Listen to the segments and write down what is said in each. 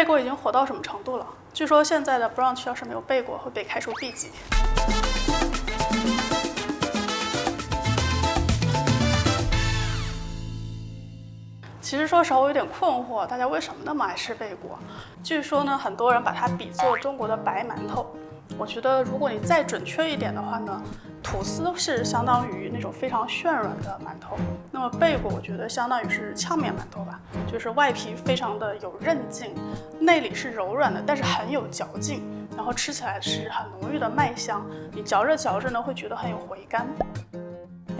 贝果已经火到什么程度了？据说现在的 brunch 要是没有贝果会被开除 B 级。其实说实话，我有点困惑，大家为什么那么爱吃贝果？据说呢，很多人把它比作中国的白馒头。我觉得如果你再准确一点的话呢，吐司是相当于那种非常暄软的馒头，那么贝果我觉得相当于是炝面馒头吧，就是外皮非常的有韧劲，内里是柔软的，但是很有嚼劲，然后吃起来是很浓郁的麦香，你嚼着嚼着呢会觉得很有回甘。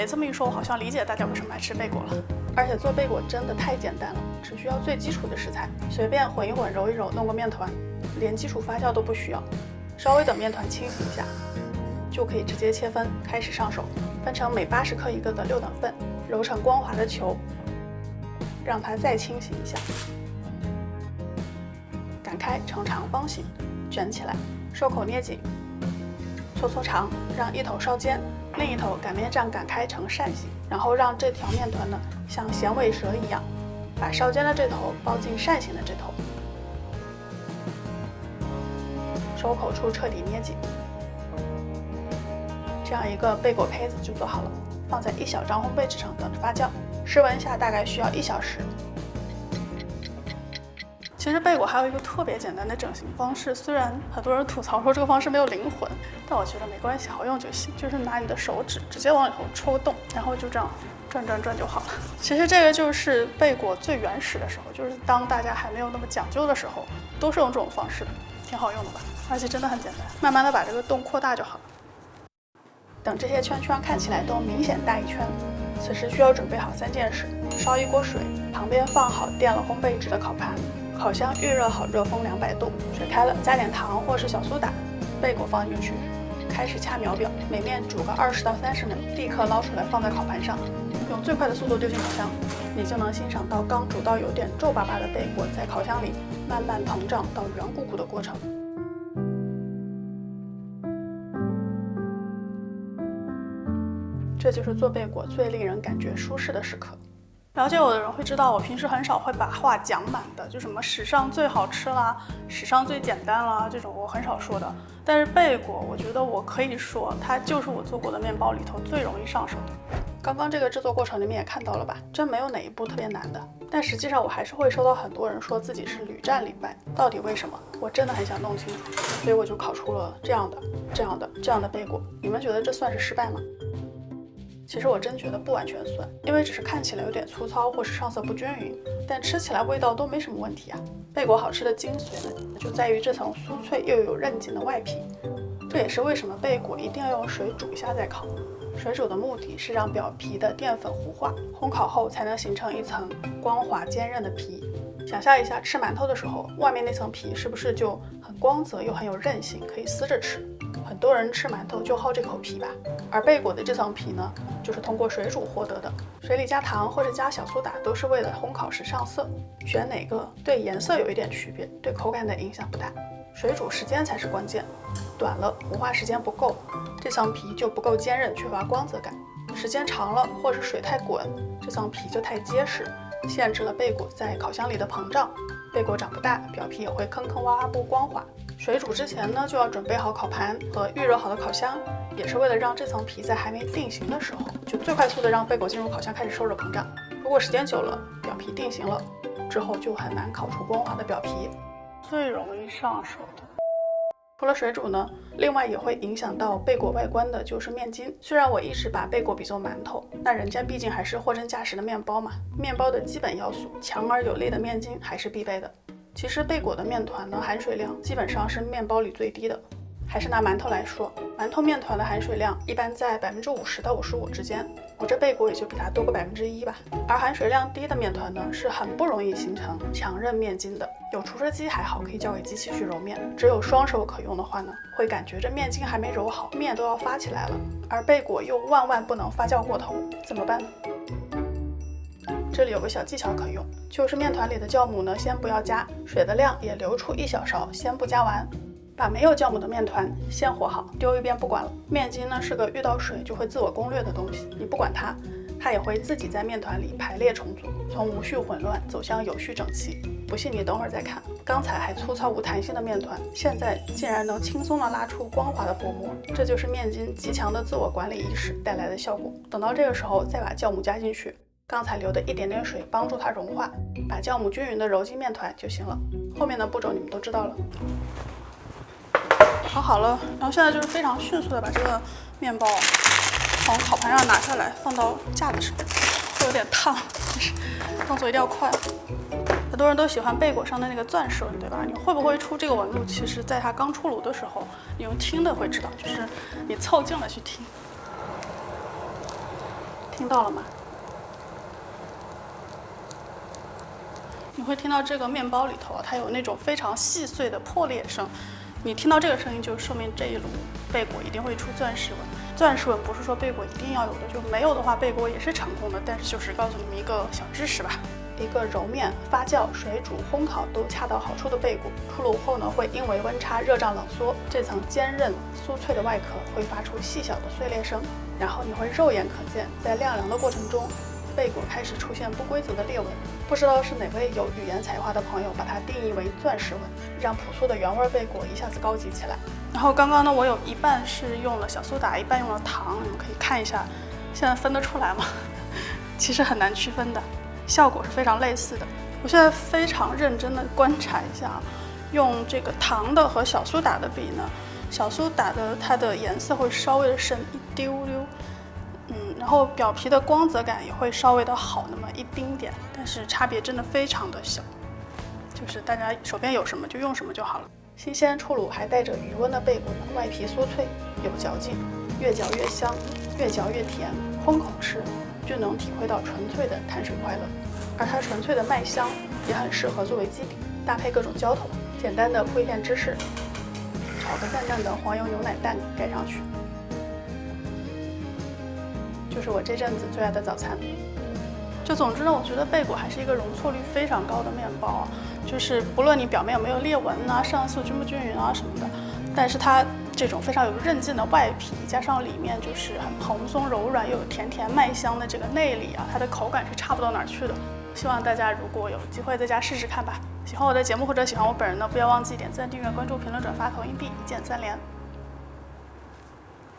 这么一说，我好像理解大家为什么爱吃贝果了。而且做贝果真的太简单了，只需要最基础的食材，随便混一混、揉一揉，弄个面团，连基础发酵都不需要，稍微等面团清洗一下，就可以直接切分，开始上手。分成每80克一个的6等份，揉成光滑的球，让它再清洗一下，擀开成长方形，卷起来，收口捏紧，搓长，让一头稍尖，另一头擀面杖擀开成扇形，然后让这条面团呢像衔尾蛇一样，把稍尖的这头包进扇形的这头，收口处彻底捏紧。这样一个贝果胚子就做好了，放在1小张烘焙纸上等着发酵，室温下大概需要1小时。其实贝果还有一个特别简单的整形方式，虽然很多人吐槽说这个方式没有灵魂，但我觉得没关系，好用就行。就是拿你的手指直接往里头戳个洞，然后就这样转就好了。其实这个就是贝果最原始的时候，就是当大家还没有那么讲究的时候，都是用这种方式的，挺好用的吧？而且真的很简单，慢慢的把这个洞扩大就好了。等这些圈圈看起来都明显大一圈，此时需要准备好3件事：烧一锅水，旁边放好垫了烘焙纸的烤盘，烤箱预热好，热风200度，水开了，加点糖或是小苏打，贝果放进去，开始掐秒表，每面煮个20到30秒，立刻捞出来放在烤盘上，用最快的速度丢进烤箱，你就能欣赏到刚煮到有点皱巴巴的贝果在烤箱里慢慢膨胀到圆鼓鼓的过程。这就是做贝果最令人感觉舒适的时刻。了解我的人会知道，我平时很少会把话讲满的，就什么史上最好吃啦，史上最简单啦，这种我很少说的。但是贝果，我觉得我可以说，它就是我做过的面包里头最容易上手的。刚刚这个制作过程你们也看到了吧，真没有哪一步特别难的。但实际上我还是会收到很多人说自己是屡战屡败，到底为什么？我真的很想弄清楚，所以我就烤出了这样的贝果。你们觉得这算是失败吗？其实我真觉得不完全算，因为只是看起来有点粗糙或是上色不均匀，但吃起来味道都没什么问题啊。贝果好吃的精髓呢，就在于这层酥脆又有韧劲的外皮。这也是为什么贝果一定要用水煮一下再烤。水煮的目的是让表皮的淀粉糊化，烘烤后才能形成一层光滑坚韧的皮。想象一下，吃馒头的时候，外面那层皮是不是就很光泽又很有韧性，可以撕着吃？很多人吃馒头就好这口皮吧，而贝果的这层皮呢，就是通过水煮获得的。水里加糖或者加小苏打，都是为了烘烤时上色。选哪个对颜色有一点区别，对口感的影响不大。水煮时间才是关键，短了糊化时间不够，这层皮就不够坚韧，缺乏光泽感。时间长了，或是水太滚，这层皮就太结实，限制了贝果在烤箱里的膨胀，贝果长不大，表皮也会坑坑洼洼不光滑。水煮之前呢，就要准备好烤盘和预热好的烤箱，也是为了让这层皮在还没定型的时候，就最快速的让贝果进入烤箱开始受热膨胀。如果时间久了，表皮定型了之后，就很难烤出光滑的表皮。最容易上手的，除了水煮呢，另外也会影响到贝果外观的就是面筋。虽然我一直把贝果比作馒头，那人家毕竟还是货真价实的面包嘛，面包的基本要素，强而有力的面筋还是必备的。其实贝果的面团呢，含水量基本上是面包里最低的。还是拿馒头来说，馒头面团的含水量一般在50%到55%之间，我这贝果也就比它多个1%吧。而含水量低的面团呢，是很不容易形成强韧面筋的。有除湿机还好，可以交给机器去揉面；只有双手可用的话呢，会感觉这面筋还没揉好，面都要发起来了。而贝果又万万不能发酵过头，怎么办呢？这里有个小技巧可用，就是面团里的酵母呢，先不要加，水的量也留出1小勺，先不加完。把没有酵母的面团先和好，丢一边不管了。面筋呢是个遇到水就会自我攻略的东西，你不管它，它也会自己在面团里排列重组，从无序混乱走向有序整齐。不信你等会儿再看，刚才还粗糙无弹性的面团，现在竟然能轻松地拉出光滑的薄膜，这就是面筋极强的自我管理意识带来的效果。等到这个时候再把酵母加进去，刚才留的一点点水帮助它融化，把酵母均匀地揉进面团就行了。后面的步骤你们都知道了。烤好了，然后现在就是非常迅速的把这个面包从烤盘上拿下来，放到架子上，会有点烫，但是动作一定要快。很多人都喜欢贝果上的那个钻石纹，对吧？你会不会出这个纹路？其实在它刚出炉的时候，你用听的会知道，就是你凑近了去听，听到了吗？你会听到这个面包里头，它有那种非常细碎的破裂声。你听到这个声音，就说明这一炉贝果一定会出钻石纹。钻石纹不是说贝果一定要有的，就没有的话，贝果也是成功的。但是就是告诉你们一个小知识吧。一个揉面、发酵、水煮、烘烤都恰到好处的贝果，出炉后呢，会因为温差热胀冷缩，这层坚韧酥脆的外壳会发出细小的碎裂声，然后你会肉眼可见，在晾凉的过程中，贝果开始出现不规则的裂纹。不知道是哪位有语言才华的朋友把它定义为钻石纹，让朴素的原味贝果一下子高级起来。然后刚刚呢，我有一半是用了小苏打，一半用了糖，你们可以看一下，现在分得出来吗？其实很难区分的，效果是非常类似的。我现在非常认真的观察一下，用这个糖的和小苏打的比呢，小苏打的它的颜色会稍微的深一丢丢。然后表皮的光泽感也会稍微的好那么一丁点，但是差别真的非常的小，就是大家手边有什么就用什么就好了。新鲜出炉还带着余温的贝果呢，外皮酥脆有嚼劲，越嚼越香，越嚼越甜，烘口吃就能体会到纯粹的碳水快乐。而它纯粹的麦香也很适合作为基底，搭配各种浇头，简单的铺一片芝士，炒个淡淡的黄油牛奶蛋盖上去，就是我这阵子最爱的早餐。就总之呢，我觉得贝果还是一个容错率非常高的面包啊，就是不论你表面有没有裂纹啊、上色均不均匀啊什么的，但是它这种非常有韧劲的外皮，加上里面就是很蓬松柔软又有甜甜麦香的这个内里啊，它的口感是差不到哪儿去的。希望大家如果有机会在家试试看吧。喜欢我的节目或者喜欢我本人呢，不要忘记点赞、订阅、关注、评论、转发、投硬币，一键3连。